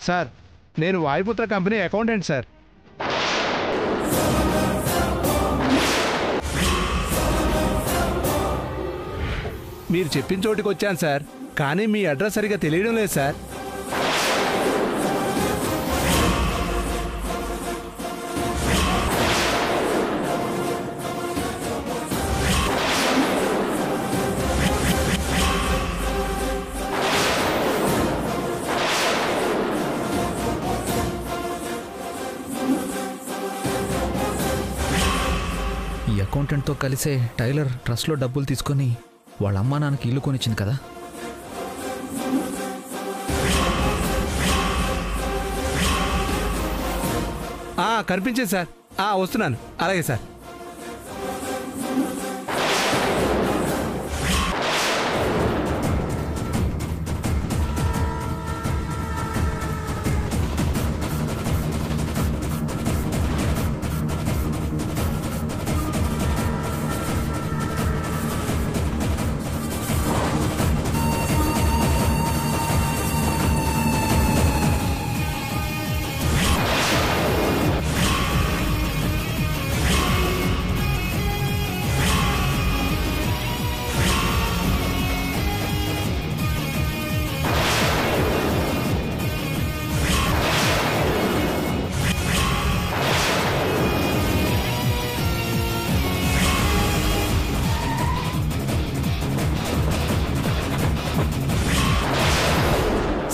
Sir నేను Vayuputra company accountant sir. మీరు చెప్పిన చోటికి వచ్చాను సార్, కానీ మీ అడ్రస్ సరిగా తెలియడం లేదు సార్. ఈ అకౌంటెంట్తో కలిసే టైలర్ ట్రస్ట్లో డబ్బులు తీసుకొని వాళ్ళ అమ్మా నాన్నకి ఇల్లు కొనిచ్చింది కదా. కనిపించింది సార్. వస్తున్నాను. అలాగే సార్.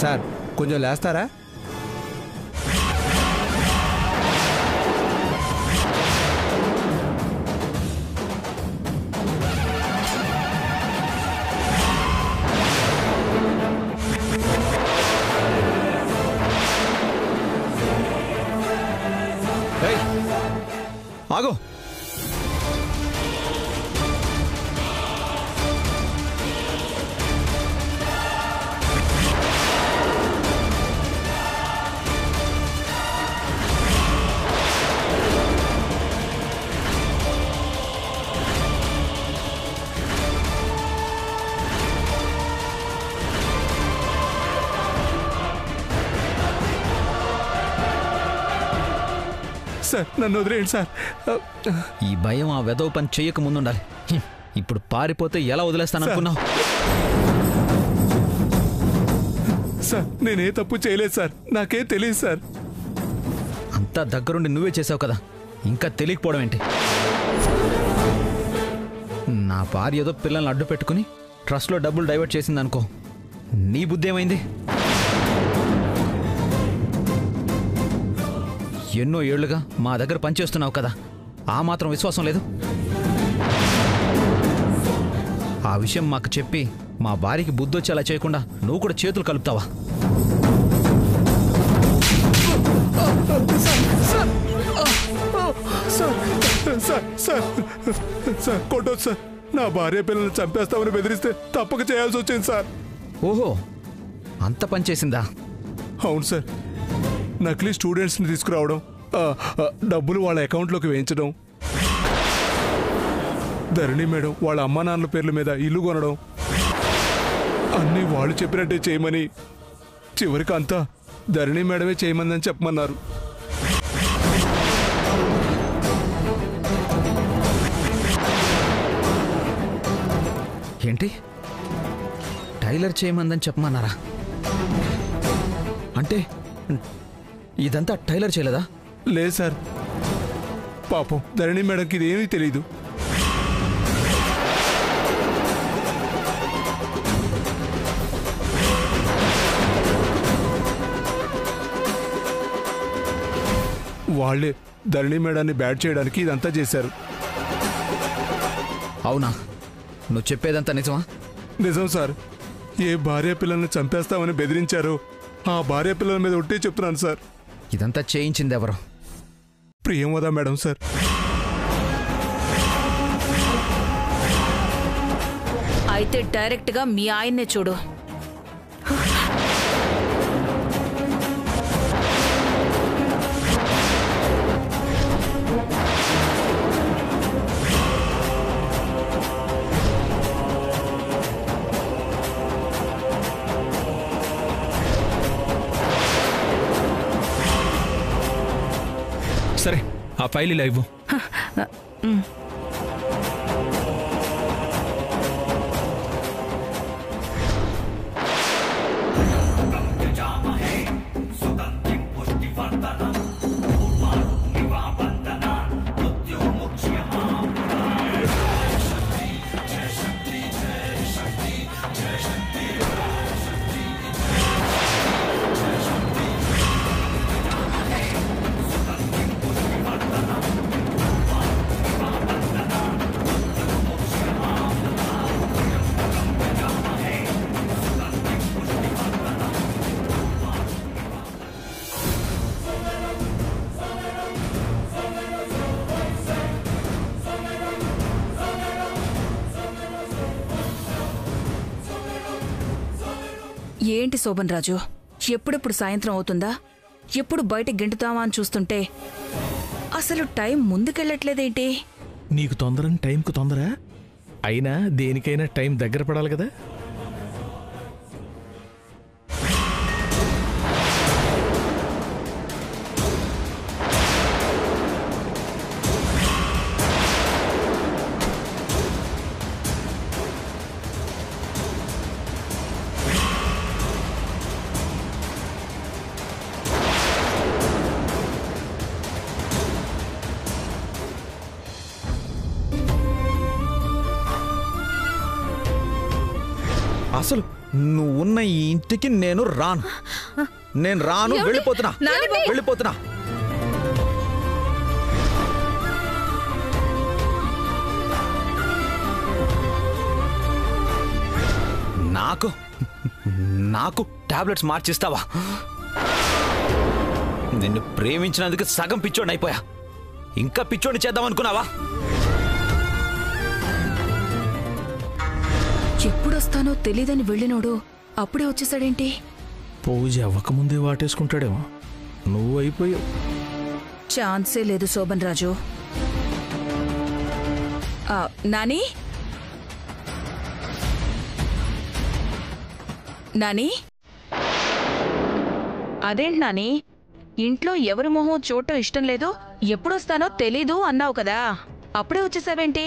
సార్ కొంచెం లేస్తారా? ఆగో. సార్ నన్ను వదిలేయండి సార్. ఈ భయం ఆ వెధవ పని చెయ్యక ముందుండాలి. ఇప్పుడు పారిపోతే ఎలా వదిలేస్తాననుకున్నావు? సార్ నేనే తప్పు చేయలేదు సార్, నాకేం తెలియదు సార్. అంతా దగ్గరుండి నువ్వే చేసావు కదా, ఇంకా తెలియకపోవడం ఏంటి? నా భార్య ఏదో పిల్లల్ని అడ్డు పెట్టుకుని ట్రస్ట్లో డబ్బులు డైవర్ట్ చేసిందనుకో, నీ బుద్ధి ఏమైంది? ఎన్నో ఏళ్లుగా మా దగ్గర పనిచేస్తున్నావు కదా, ఆ మాత్రం విశ్వాసం లేదు? ఆ విషయం మాకు చెప్పి మా భార్యకి బుద్ధి వచ్చి అలా చేయకుండా నువ్వు కూడా చేతులు కలుపుతావా? Sir కొట్టొచ్చు sir. నా భార్య పిల్లల్ని చంపేస్తామని బెదిరిస్తే తప్పక చేయాల్సి వచ్చింది సార్. ఓహో, అంత పని చేసిందా? అవును సార్. నకిలీ స్టూడెంట్స్ని తీసుకురావడం, డబ్బులు వాళ్ళ అకౌంట్లోకి వేయించడం, ధరణి మేడం వాళ్ళ అమ్మా నాన్నల పేర్ల మీద ఇల్లు కొనడం, అన్నీ వాళ్ళు చెప్పినట్టే చేయమని, చివరికి అంతా ధరణి మేడమే చేయమందని చెప్పమన్నారు. ఏంటి, టైలర్ చేయమందని చెప్పమన్నారా? అంటే ఇదంతా టైలర్ చేయలేదా? లేదు సార్, పాపం ధరణి మేడంకి ఇదేమీ తెలీదు. వాళ్ళే ధరణి మేడాన్ని బ్యాడ్ చేయడానికి ఇదంతా చేశారు. అవునా? నువ్వు చెప్పేదంతా నిజమా? నిజం సార్. ఏ భార్య పిల్లల్ని చంపేస్తామని బెదిరించారో ఆ భార్య పిల్లల మీద ఒట్టే చెప్తున్నాను సార్. ఇదంతా చేయించింది ఎవరు? Priyamvada madam sir. అయితే డైరెక్ట్గా మీ ఆయన్నే చూడు. సరే ఆ ఫైల్ ఇలా ఇవ్వు. ఏంటి శోభన్ రాజు, ఎప్పుడెప్పుడు సాయంత్రం అవుతుందా, ఎప్పుడు బయట గెంటుతావా అని చూస్తుంటే అసలు టైం ముందుకెళ్ళట్లేదేంటి? నీకు తొందరని టైంకు తొందర, అయినా దేనికైనా టైం దగ్గర పడాలి కదా. అసలు నువ్వు ఉన్న ఈ ఇంటికి నేను రాను. వెళ్ళిపోతున్నా. నాకు టాబ్లెట్స్ మార్చిస్తావా? నిన్ను ప్రేమించినందుకు సగం పిచ్చోడిని అయిపోయా, ఇంకా పిచ్చోడిని చేద్దాం అనుకున్నావా? ఎప్పుడొస్తానో తెలీదని వెళ్ళినోడు అప్పుడే వచ్చేసాడేంటి? పూజ అవ్వకముందే వాటేసుకుంటాడేమో. నువ్వు అయిపోయావు. ఛాన్సే లేదు శోభన్ రాజు. నాని, నాని, అదేంటి నాని, ఇంట్లో ఎవరి మొహం చూడటం ఇష్టం లేదు, ఎప్పుడొస్తానో తెలీదు అన్నావు కదా, అప్పుడే వచ్చేసావేంటి?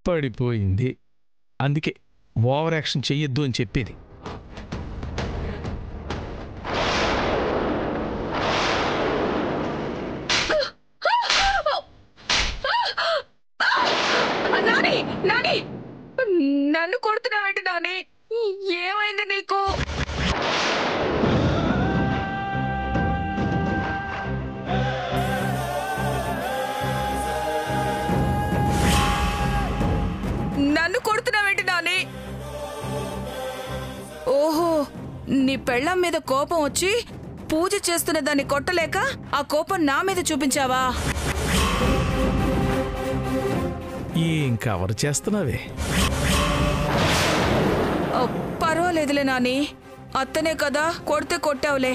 పడిపోయింది, అందుకే ఓవర్ యాక్షన్ చెయ్యొద్దు అని చెప్పేది. నన్ను కొడుతున్నావేంటి నాని? ఏమైంది నీకు? నన్ను కొడుతున్నావేంటి నాని? ఓహో, నీ పెళ్ళాం మీద కోపం వచ్చి పూజ చేస్తున్న దాన్ని కొట్టలేక ఆ కోపం నా మీద చూపించావా? ఏం కవర్ చేస్తున్నావే? పర్వాలేదులే నాని, అత్తనే కదా, కొడితే కొట్టావులే.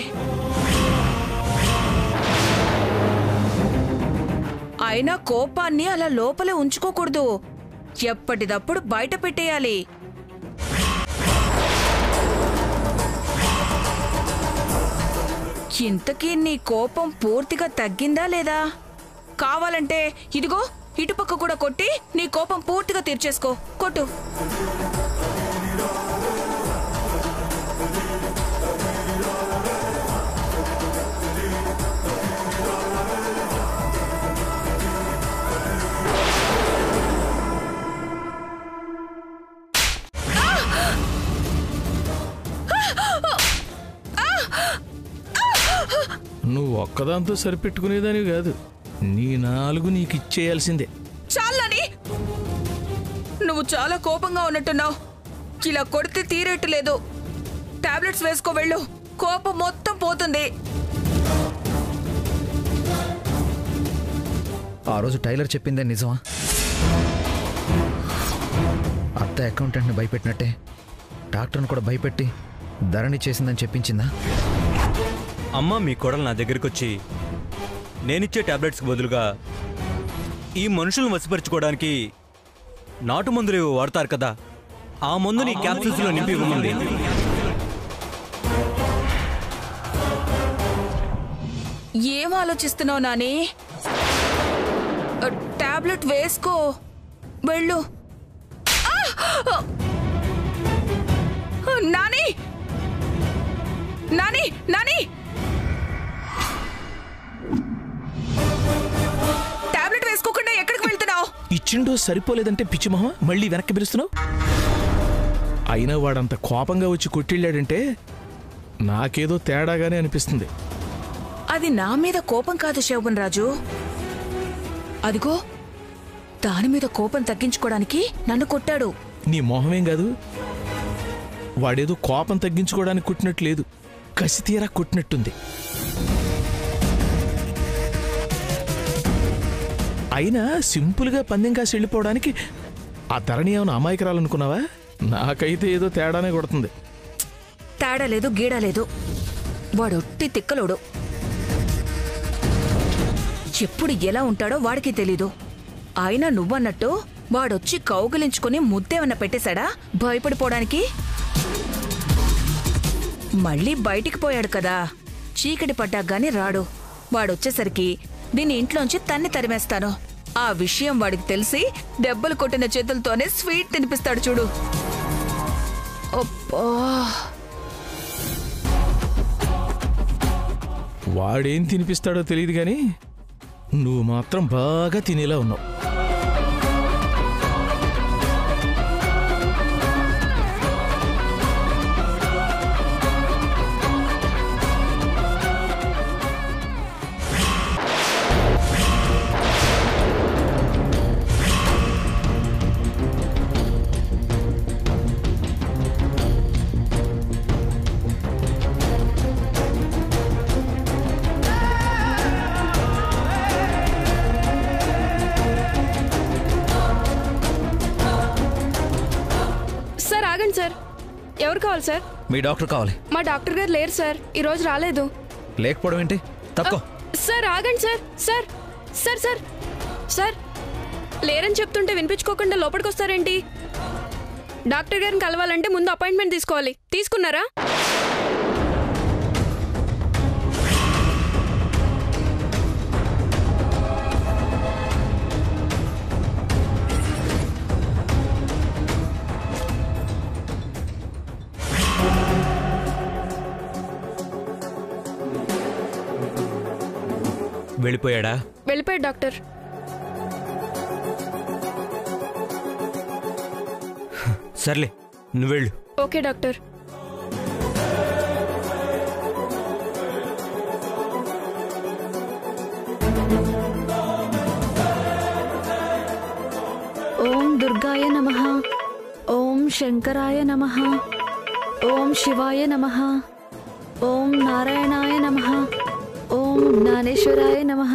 అయినా కోపాన్ని అలా లోపలే ఉంచుకోకూడదు, ఎప్పటిదప్పుడు బయట పెట్టేయాలి. ఇంతకీ నీ కోపం పూర్తిగా తగ్గిందా లేదా? కావాలంటే ఇదిగో ఇటుపక్క కూడా కొట్టి నీ కోపం పూర్తిగా తీర్చేసుకో. కొట్టు. నువ్వు ఒక్కదాంతో సరిపెట్టుకునేదానివి కాదు, నీ 4 నీకు ఇచ్చేయాల్సిందే. చాలని, నువ్వు చాలా కోపంగా ఉన్నట్టున్నావు. ఇలా కొడితే తీరేట్లేదు. టాబ్లెట్స్ వేసుకో, వెళ్ళు, కోపం మొత్తం పోతుంది. ఆ రోజు టైలర్ చెప్పిందే నిజమా? అత్త అకౌంటెంట్ని భయపెట్టినట్టే డాక్టర్ని కూడా భయపెట్టి ధరణి చేసిందని చెప్పించిందా? అమ్మ మీ కోడలు నా దగ్గరికి వచ్చి నేనిచ్చే టాబ్లెట్స్కి బదులుగా ఈ మనుషులను వసిపరుచుకోవడానికి నాటు మందులు వాడతారు కదా, ఆ మందుని క్యాప్సూల్స్లో నింపి ఇవ్వమంది. ఏం ఆలోచిస్తున్నావు నాని? టాబ్లెట్ వేసుకో, వెళ్ళు. నాని నాని నాని, టాబ్లెట్ వేసుకోకుండా ఎక్కడికి వెళ్తున్నావు? ఇచ్చిండో సరిపోలేదంటే పిచ్చి మొహం మళ్ళీ వెనక్కి పిలుస్తున్నావు. అయినా వాడంత కోపంగా వచ్చి కొట్టిళ్ళాడంటే నాకేదో తేడాగానే అనిపిస్తుంది. అది నా మీద కోపం కాదు శోభన్ రాజు, అదిగో దాని మీద కోపం తగ్గించుకోవడానికి నన్ను కొట్టాడు. నీ మొహమేం కాదు, వాడేదో కోపం తగ్గించుకోవడానికి కొట్టినట్టు లేదు, కసి తీరా కొట్టినట్టుంది. అయినా సింపుల్గా పందెం కాసి వెళ్ళిపోవడానికి ఆ ధరణి ఏమైనా అమాయకురాలనుకున్నావా? నాకైతే ఏదో తేడానే కొడుతుంది. తేడా లేదు గీడా లేదు, వాడొట్టి తిక్కలోడు. ఎప్పుడు ఎలా ఉంటాడో వాడికి తెలీదు. అయినా నువ్వన్నట్టు వాడొచ్చి కౌగిలించుకుని ముద్దేమన్నా పెట్టేశాడా భయపడిపోవడానికి? మళ్ళీ బయటికి పోయాడు కదా, చీకటి పడ్డాగాని రాడు. వాడొచ్చేసరికి దీని ఇంట్లోంచి తన్ని తరిమేస్తాను. ఆ విషయం వాడికి తెలిసి దెబ్బలు కొట్టిన చేతులతోనే స్వీట్ తినిపిస్తాడు చూడు. అబ్బా, వాడేం తినిపిస్తాడో తెలియదు కానీ నువ్వు మాత్రం బాగా తినేలా ఉన్నావు. సార్, ఎవరు కావాలి సార్? మీ డాక్టర్ కావాలి. మా డాక్టర్ గారు లేరు సార్, ఈరోజు రాలేదు. లేకపోవడం ఏంటి? తక్కువ. సార్ ఆగండి sir. Sir sir sir sir లేరని చెప్తుంటే వినిపించుకోకుండా లోపలికి వస్తారేంటి? డాక్టర్ గారిని కలవాలంటే ముందు అపాయింట్మెంట్ తీసుకోవాలి. తీసుకున్నారా? వెళ్ళిపోయాడా? వెళ్ళిపోయాడు డాక్టర్. సర్లే, నువ్వెళ్ళు. Okay doctor. ఓం దుర్గాయ నమః, ఓం శంకరాయ నమః, ఓం శివాయ నమః, ఓం నారాయణాయ నమః, ఓం జ్ఞానేశ్వరాయ నమః.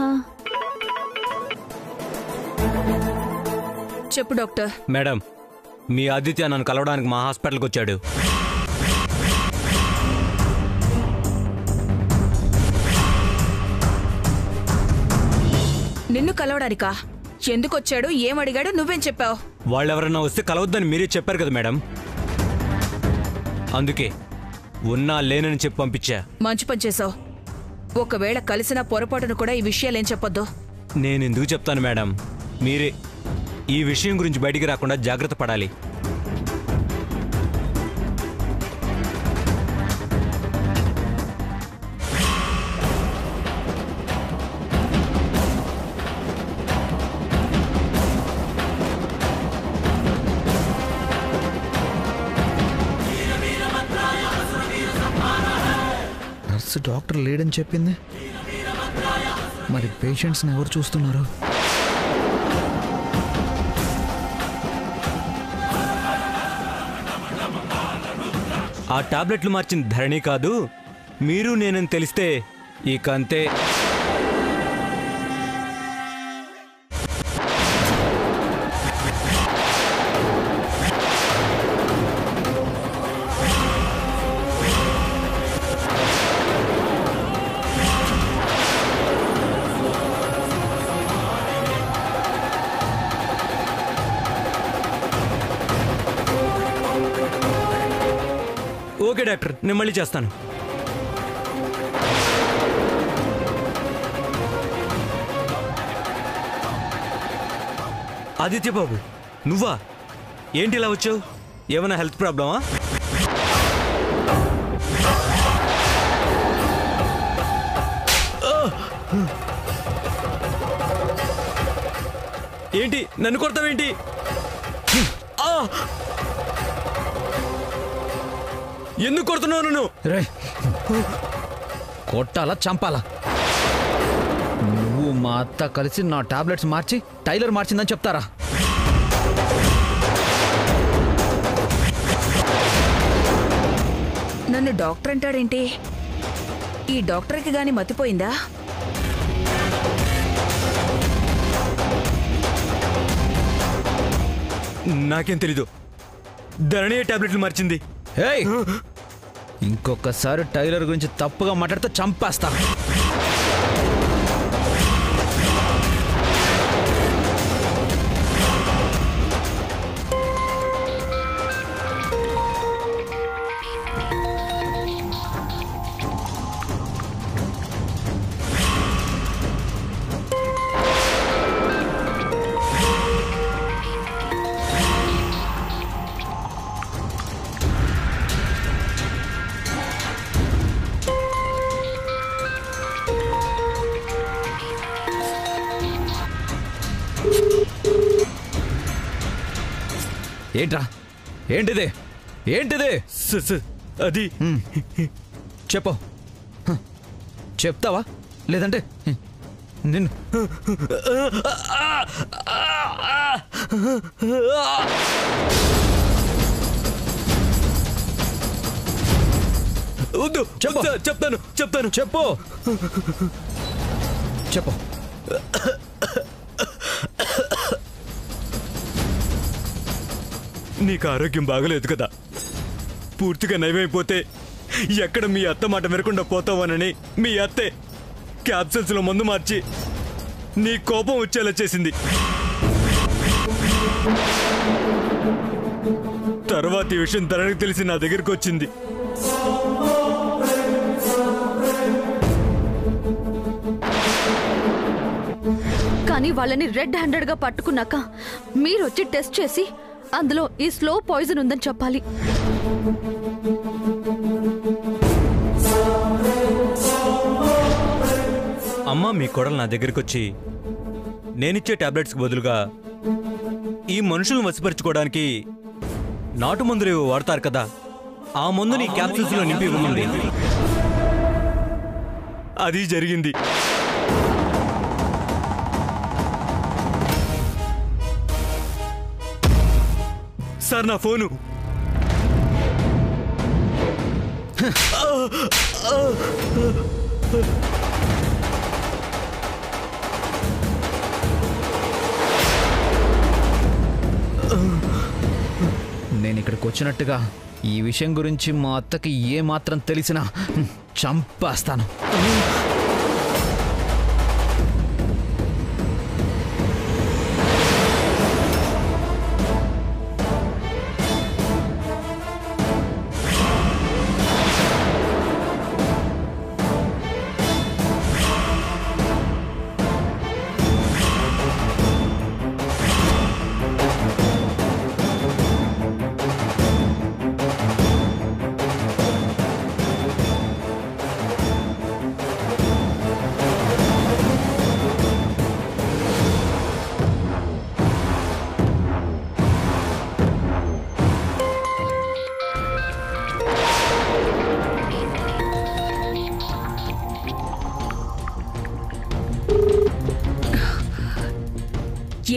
చెప్పు డాక్టర్. మేడం, మీ ఆదిత్య నన్ను కలవడానికి మా హాస్పిటల్కి వచ్చాడు. నిన్ను కలవడానికా? ఎందుకు వచ్చాడు, ఏమడిగాడు, నువ్వేం చెప్పావు? వాళ్ళెవరన్నా వస్తే కలవద్దని మీరే చెప్పారు కదా మేడం, అందుకే ఉన్నా లేనని చెప్పి పంపించా. మంచి పని చేసావు. ఒకవేళ కలిసిన పొరపాటును కూడా ఈ విషయాలేం చెప్పొద్దు. నేనెందుకు చెప్తాను మేడం, మీరే ఈ విషయం గురించి బయటికి రాకుండా జాగ్రత్త పడాలి. నర్సు డాక్టర్ లేడని చెప్పింది, మరి పేషెంట్స్ని ఎవరు చూస్తున్నారు? ఆ టాబ్లెట్లు మార్చిన ధరణి కాదు, మీరు నేనని తెలిస్తే ఇక అంతే. ఓకే డాక్టర్, నేను మళ్ళీ చేస్తాను. ఆదిత్య బాబు, నువ్వా? ఏంటి ఇలా వచ్చావు? ఏమైనా హెల్త్ ప్రాబ్లమా? ఏంటి నన్ను కొడతావేంటి? ఎందుకు కొడుతున్నావు నన్ను? రే, కొట్టాలా చంపాలా? నువ్వు మా అత్త కలిసి నా టాబ్లెట్స్ మార్చి టైలర్ మార్చిందని చెప్తారా? నన్ను డాక్టర్ అంటాడేంటి? ఈ డాక్టర్కి గాని మతిపోయిందా? నాకేం తెలీదు. ధరణి టాబ్లెట్లు మార్చింది. ఏయ్, ఇంకొకసారి టైలర్ గురించి తప్పుగా మాట్లాడితే చంపేస్తా. ఏంట్రా? ఏంటిది? ఏంటిది? అది చెప్పు. చెప్తావా లేదంటే నిన్ను వద్దు. చెప్తాను. చెప్పు. చెప్పు. నీకు ఆరోగ్యం బాగలేదు కదా, పూర్తిగా నయమైపోతే ఎక్కడ మీ అత్త మాట వినకుండా పోతావనని మీ అత్తే క్యాప్సూల్స్లో మందు మార్చి నీ కోపం వచ్చేలా చేసింది. తర్వాత ఈ విషయం ధరణికి తెలిసి నా దగ్గరికి వచ్చింది. కానీ వాళ్ళని రెడ్ హ్యాండెడ్గా పట్టుకున్నాక మీరు వచ్చి టెస్ట్ చేసి అందులో ఈ స్లో పాయిజన్ ఉందని చెప్పాలి. అమ్మ మీ కోడలు నా దగ్గరికి వచ్చి నేనిచ్చే టాబ్లెట్స్కి బదులుగా ఈ మనుషులను వశపరుచుకోవడానికి నాటు మందులు వాడతారు కదా, ఆ మందుని క్యాప్సూల్స్లో నింపి ఇవ్వమంది. అది జరిగింది. సార్, నా ఫోను. నేను ఇక్కడికి వచ్చినట్టుగా ఈ విషయం గురించి మా అత్తకి ఏ మాత్రం తెలిసినా చంపేస్తాను.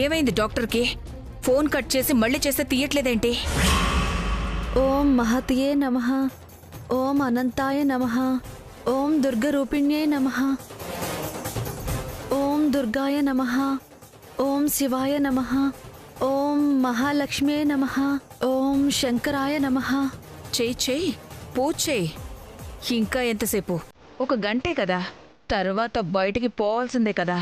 ఏమైంది డాక్టర్కి? ఫోన్ కట్ చేసి మళ్ళీ చేస్తే తీయట్లేదేంటి? ఓం మహతియే నమః, ఓం అనంతాయ నమః, ఓం దుర్గరూపిణ్యే నమః, ఓం దుర్గాయ నమః, ఓం శివాయ నమః, ఓం మహాలక్ష్మ్యే నమః, ఓం శంకరాయ నమః. చెయ్యి పూజ చెయ్యి. ఇంకా ఎంతసేపు? 1 గంటే కదా, తర్వాత బయటికి పోవాల్సిందే కదా.